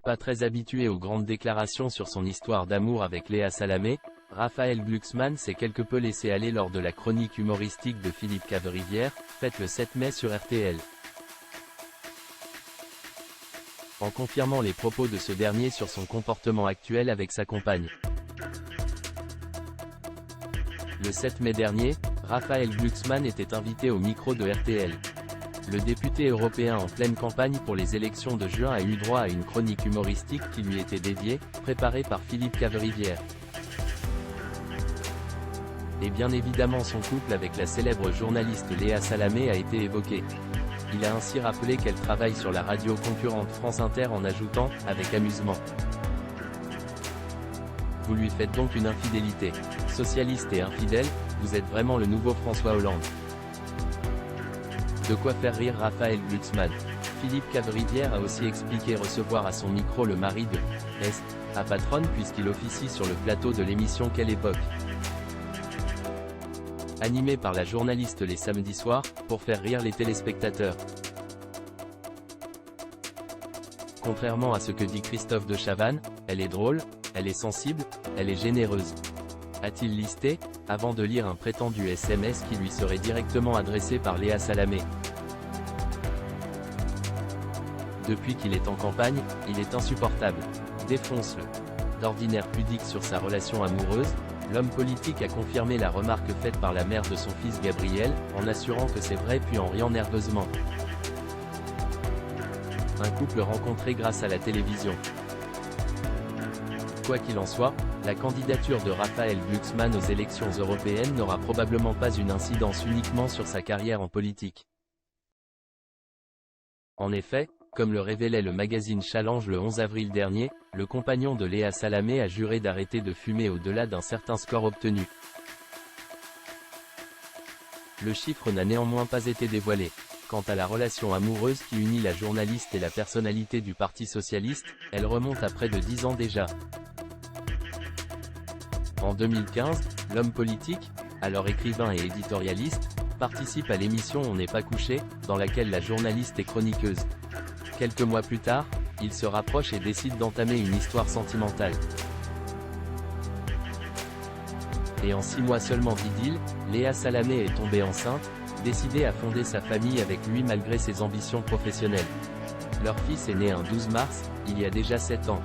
pas très habitué aux grandes déclarations sur son histoire d'amour avec Léa Salamé, Raphaël Glucksmann s'est quelque peu laissé aller lors de la chronique humoristique de Philippe Caverivière, faite le 7 mai sur RTL. En confirmant les propos de ce dernier sur son comportement actuel avec sa compagne. Le 7 mai dernier, Raphaël Glucksmann était invité au micro de RTL. Le député européen en pleine campagne pour les élections de juin a eu droit à une chronique humoristique qui lui était dédiée, préparée par Philippe Caverivière. Et bien évidemment son couple avec la célèbre journaliste Léa Salamé a été évoqué. Il a ainsi rappelé qu'elle travaille sur la radio concurrente France Inter en ajoutant, avec amusement. Vous lui faites donc une infidélité. Socialiste et infidèle, vous êtes vraiment le nouveau François Hollande. De quoi faire rire Raphaël Glucksmann. Philippe Caverivière a aussi expliqué recevoir à son micro le mari de Est, à patronne puisqu'il officie sur le plateau de l'émission Quelle époque, animée par la journaliste les samedis soirs, pour faire rire les téléspectateurs. Contrairement à ce que dit Christophe de Chavannes, elle est drôle, elle est sensible, elle est généreuse. A-t-il listé, avant de lire un prétendu SMS qui lui serait directement adressé par Léa Salamé. Depuis qu'il est en campagne, il est insupportable. Défonce-le. D'ordinaire pudique sur sa relation amoureuse, l'homme politique a confirmé la remarque faite par la mère de son fils Gabriel, en assurant que c'est vrai puis en riant nerveusement. Un couple rencontré grâce à la télévision. Quoi qu'il en soit, la candidature de Raphaël Glucksmann aux élections européennes n'aura probablement pas une incidence uniquement sur sa carrière en politique. En effet, comme le révélait le magazine Challenge le 11 avril dernier, le compagnon de Léa Salamé a juré d'arrêter de fumer au-delà d'un certain score obtenu. Le chiffre n'a néanmoins pas été dévoilé. Quant à la relation amoureuse qui unit la journaliste et la personnalité du Parti socialiste, elle remonte à près de 10 ans déjà. En 2015, l'homme politique, alors écrivain et éditorialiste, participe à l'émission On n'est pas couché, dans laquelle la journaliste est chroniqueuse. Quelques mois plus tard, il se rapproche et décide d'entamer une histoire sentimentale. Et en 6 mois seulement d'idylle, Léa Salamé est tombée enceinte, décidée à fonder sa famille avec lui malgré ses ambitions professionnelles. Leur fils est né un 12 mars, il y a déjà 7 ans.